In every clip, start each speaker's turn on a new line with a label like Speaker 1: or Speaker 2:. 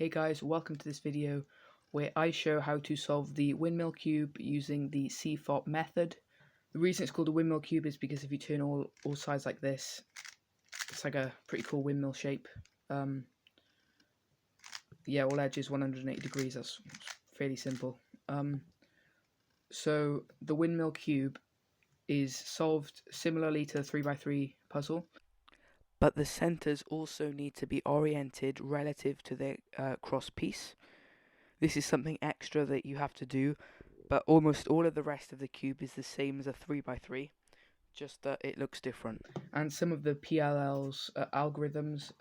Speaker 1: Hey guys, welcome to this video where I show how to solve the windmill cube using the CFOP method. The reason it's called a windmill cube is because if you turn all sides like this, it's like a pretty cool windmill shape. Yeah, all edges 180 degrees, that's fairly simple. So the windmill cube is solved similarly to the 3x3 puzzle, but the centers also need to be oriented relative to their cross piece. This is something extra that you have to do, but almost all of the rest of the cube is the same as a 3x3, just that it looks different. And some of the PLL's algorithms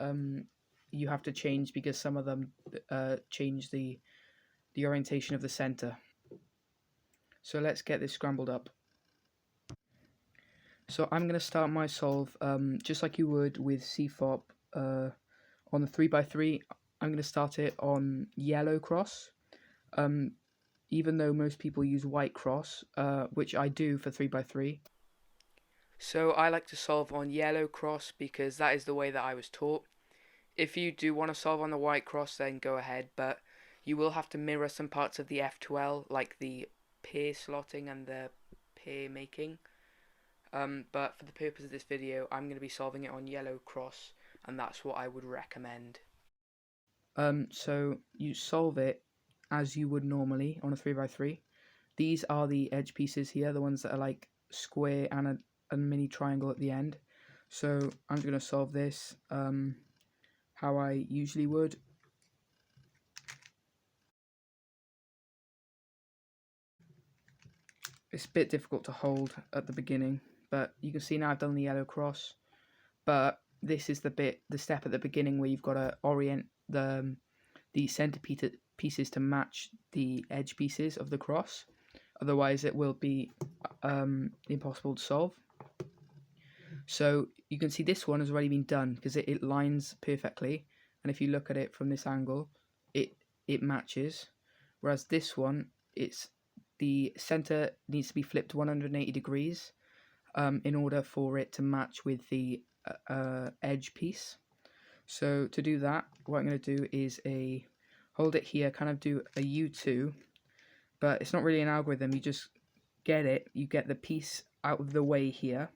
Speaker 1: you have to change because some of them change the orientation of the center. So let's get this scrambled up. So I'm going to start my solve just like you would with CFOP on the 3x3. I'm going to start it on yellow cross, even though most people use white cross, which I do for 3x3. So I like to solve on yellow cross because that is the way that I was taught. If you do want to solve on the white cross, then go ahead, but you will have to mirror some parts of the F2L, like the pair slotting and the pair making. But for the purpose of this video, I'm going to be solving it on yellow cross, and that's what I would recommend. So you solve it as you would normally on a 3x3. These are the edge pieces here, the ones that are like square and a mini triangle at the end. So I'm just going to solve this how I usually would. It's a bit difficult to hold at the beginning, but you can see now I've done the yellow cross. But this is the step at the beginning where you've got to orient the center pieces to match the edge pieces of the cross. Otherwise it will be impossible to solve. So you can see this one has already been done because it lines perfectly, and if you look at it from this angle, it matches. Whereas this one, the center needs to be flipped 180 degrees in order for it to match with the edge piece. So to do that, what I'm going to do is hold it here, kind of do a U2, but it's not really an algorithm. You just you get the piece out of the way here.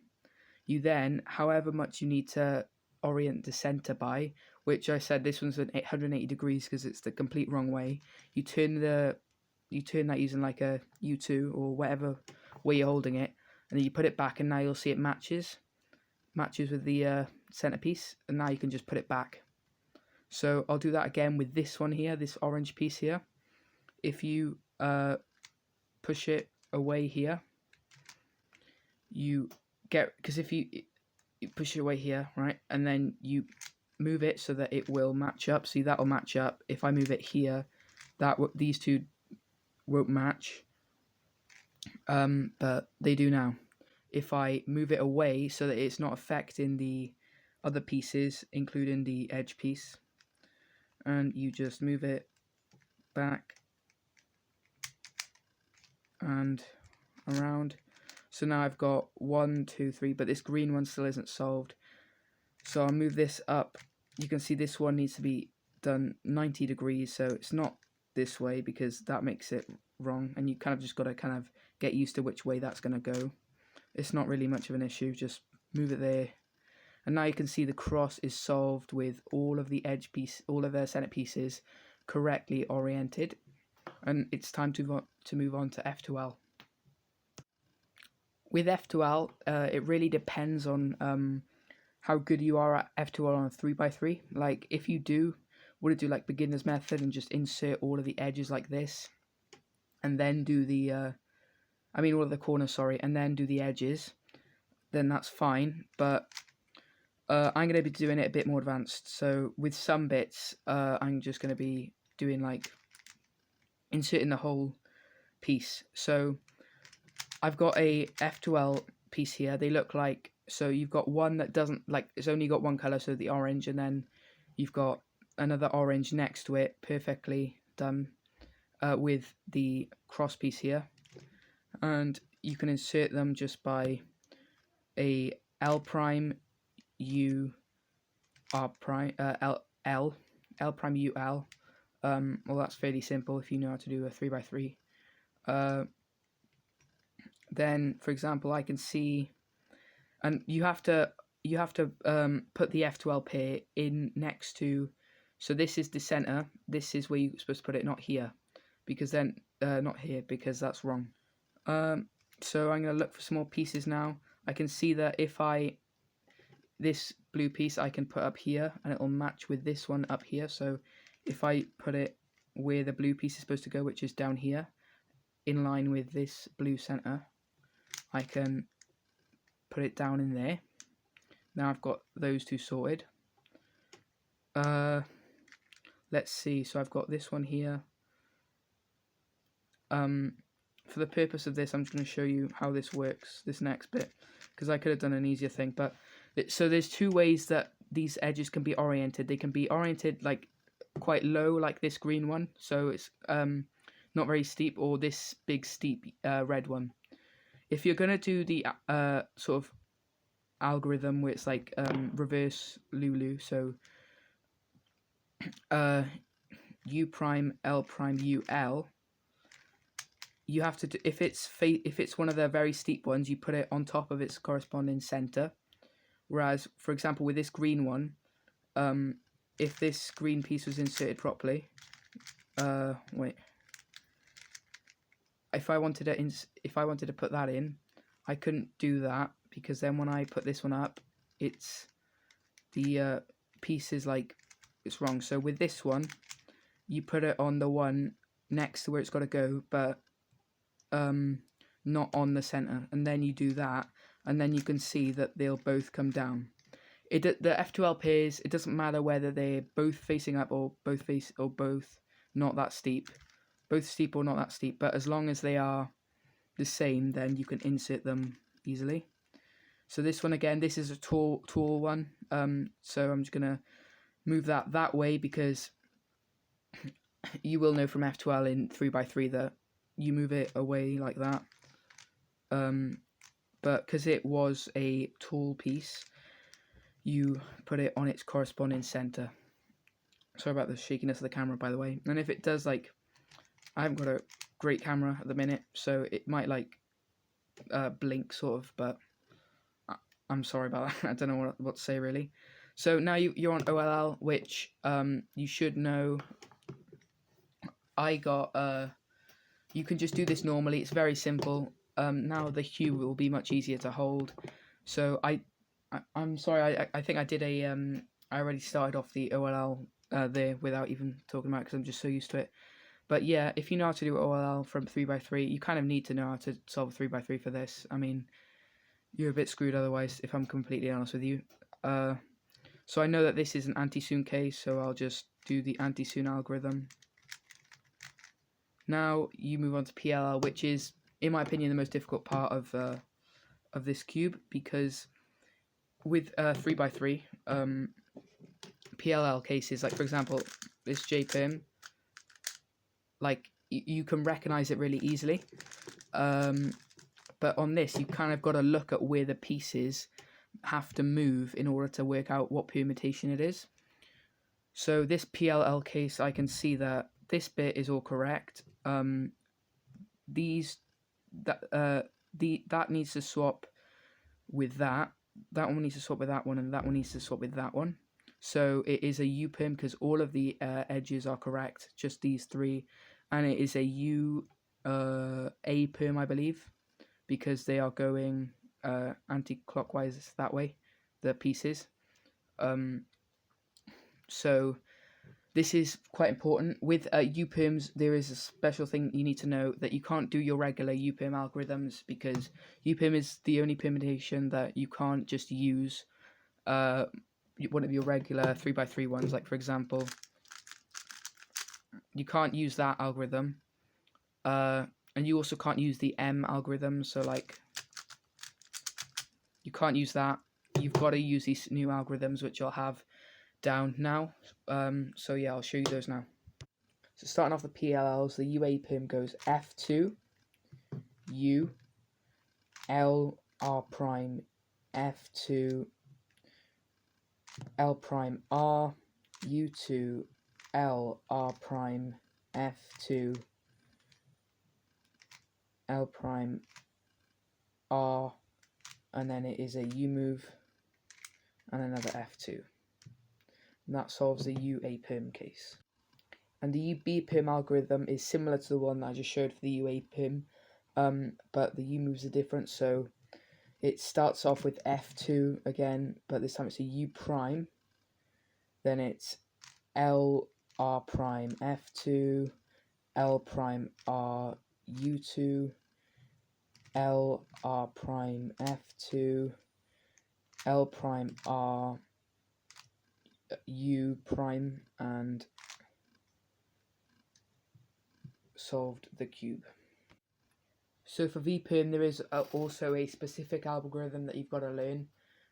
Speaker 1: You then, however much you need to orient the center by, which I said this one's at 180 degrees because it's the complete wrong way. You turn that using like a U2 or whatever way you're holding it, and then you put it back, and now you'll see it matches with the centerpiece, and now you can just put it back. So I'll do that again with this one here, this orange piece here. If you push it away here, because if you push it away here, right, and then you move it so that it will match up. See, that will match up. If I move it here, these two won't match, but they do now. If I move it away so that it's not affecting the other pieces, including the edge piece, and you just move it back and around. So now I've got 1, 2, 3, but this green one still isn't solved. So I'll move this up. You can see this one needs to be done 90 degrees, so it's not this way because that makes it wrong, and you kind of just got to get used to which way that's going to go. It's not really much of an issue, just move it there. And now you can see the cross is solved with all of the all of the center pieces correctly oriented, and it's time to move on to F2L. With F2L, it really depends on how good you are at F2L on a 3x3. Like if you would do like beginner's method and just insert all of the edges like this, and then do all of the corners, sorry, and then do the edges, then that's fine. But I'm going to be doing it a bit more advanced. So with some bits, I'm just going to be doing like inserting the whole piece. So I've got a F2L piece here. They look like, so you've got one that doesn't, like, it's only got one color, so the orange, and then you've got another orange next to it, perfectly done with the cross piece here. And you can insert them just by a L prime U R prime L prime U L Well, that's fairly simple if you know how to do a 3x3. Then, for example, I can see, and you have to put the F12 pair in next to. So this is the center. This is where you're supposed to put it, not here, because then not here because that's wrong. So I'm gonna look for some more pieces now. I can see that if this blue piece I can put up here and it'll match with this one up here. So if I put it where the blue piece is supposed to go, which is down here, in line with this blue center, I can put it down in there. Now I've got those two sorted. Let's see, so I've got this one here. For the purpose of this, I'm just going to show you how this works, this next bit, because I could have done an easier thing. But so there's two ways that these edges can be oriented. They can be oriented like quite low, like this green one, so it's not very steep, or this big steep red one. If you're going to do the sort of algorithm where it's like reverse Lulu, so U prime L prime U L, you have to do, if it's one of the very steep ones, you put it on top of its corresponding center. Whereas, for example, with this green one, if this green piece was inserted properly, wait, if I wanted to put that in, I couldn't do that, because then when I put this one up, it's the piece is like, it's wrong. So with this one, you put it on the one next to where it's got to go, but not on the center, and then you do that, and then you can see that they'll both come down. The F12 pairs, it doesn't matter whether they're both facing up or both not that steep, both steep or not that steep, but as long as they are the same, then you can insert them easily. So this one again, this is a tall one, so I'm just gonna move that way, because you will know from F12 in 3x3 that you move it away like that, but because it was a tall piece, you put it on its corresponding center. Sorry about the shakiness of the camera, by the way. And if it does, like, I haven't got a great camera at the minute, so it might like blink sort of, but I'm sorry about that. I don't know what to say really. So now you're on OLL, which you should know. I got you can just do this normally. It's very simple. Now the cube will be much easier to hold. So I'm sorry. I think I did a I already started off the OLL there without even talking about it, because I'm just so used to it. But yeah, if you know how to do OLL from 3x3, you kind of need to know how to solve 3x3 for this. I mean, you're a bit screwed otherwise, if I'm completely honest with you. So I know that this is an anti-soon case, so I'll just do the anti-soon algorithm. Now you move on to PLL, which is, in my opinion, the most difficult part of this cube, because with 3x3, PLL cases, like for example this JPerm, like you can recognize it really easily, but on this you kind of got to look at where the pieces have to move in order to work out what permutation it is. So this PLL case, I can see that this bit is all correct. That needs to swap with that one needs to swap with that one, and that one needs to swap with that one. So it is a U perm because all of the edges are correct, just these three, and it is a U A perm, I believe, because they are going anti-clockwise that way, the pieces. So this is quite important. With U-perms, there is a special thing you need to know, that you can't do your regular U-perm algorithms, because U-perm is the only permutation that you can't just use one of your regular 3x3 ones. Like for example, you can't use that algorithm, and you also can't use the M algorithm. So like, you can't use that. You've got to use these new algorithms, which I'll have down now. So yeah, I'll show you those now. So starting off the PLLs, the UA perm goes F2 U L R prime F2 L prime R U2 L R prime F2 L prime R, and then it is a U move and another F2. And that solves the UA perm case. And the UB perm algorithm is similar to the one that I just showed for the UA perm, but the U moves are different. So it starts off with F2 again, but this time it's a U prime. Then it's L R prime F2, L prime R U2, L R prime F2, L prime R U prime, and solved the cube. So for VPerm there is also a specific algorithm that you've got to learn.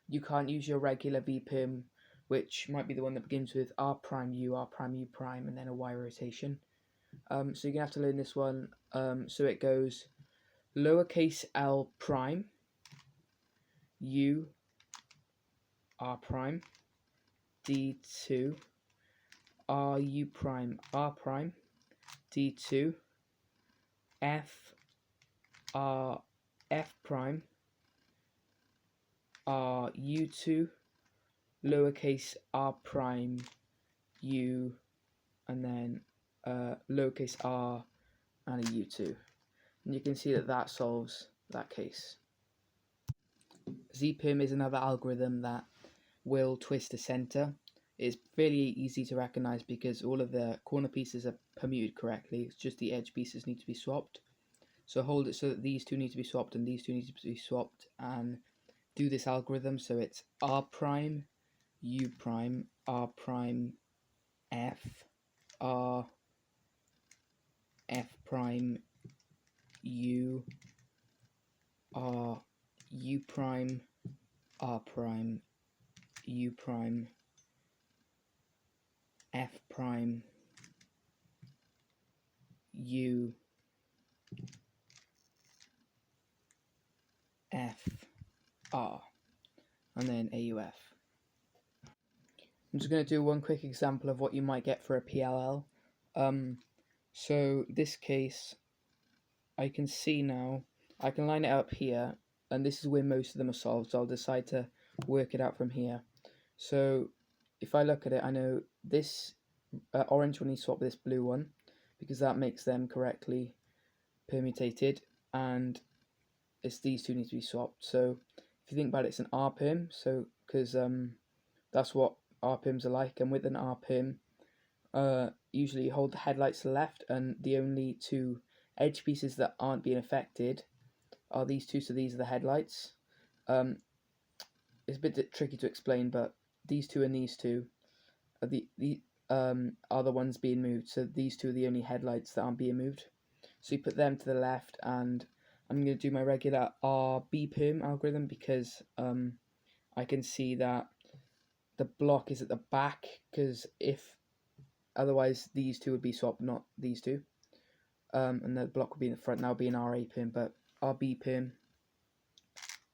Speaker 1: You can't use your regular VPerm, which might be the one that begins with R prime U prime, and then a Y rotation. So you're going to have to learn this one. So it goes lowercase l prime U R prime D2 R U prime R prime D2 F R F prime R U2 lowercase r prime U, and then lowercase r and a U2. And you can see that that solves that case. ZPerm is another algorithm that will twist a center. It's fairly easy to recognize because all of the corner pieces are permuted correctly. It's just the edge pieces need to be swapped. So hold it so that these two need to be swapped and these two need to be swapped, and do this algorithm. So it's r prime U prime R prime F R F prime U R U prime R prime U prime F prime U F R, and then AUF. I'm just going to do one quick example of what you might get for a PLL. So this case, I can see now, I can line it up here, and this is where most of them are solved, so I'll decide to work it out from here. So if I look at it, I know this orange one needs to swap with this blue one, because that makes them correctly permutated, and it's these two need to be swapped. So if you think about it, it's an R perm, so because that's what R perms are like, and with an R perm, usually you hold the headlights to the left, and the only two edge pieces that aren't being affected are these two, so these are the headlights. It's a bit tricky to explain, but these two and these two are the ones being moved, so these two are the only headlights that aren't being moved. So you put them to the left, and I'm going to do my regular RB perm algorithm because I can see that the block is at the back, because if otherwise these two would be swapped, not these two, and the block would be in the front. Now be an RA perm, but RB perm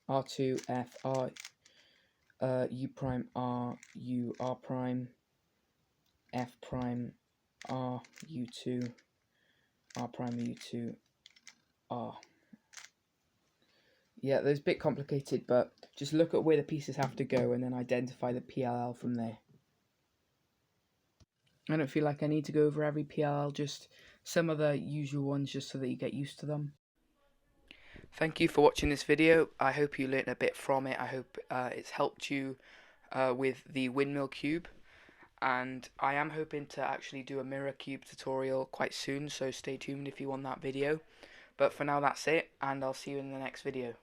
Speaker 1: R2 F R U prime R U R prime F prime R U2 R prime U2 R. Yeah, that's a bit complicated, but just look at where the pieces have to go and then identify the PLL from there. I don't feel like I need to go over every PLL, just some of the usual ones just so that you get used to them. Thank you for watching this video. I hope you learnt a bit from it. I hope it's helped you with the Windmill Cube. And I am hoping to actually do a mirror cube tutorial quite soon, so stay tuned if you want that video. But for now, that's it, and I'll see you in the next video.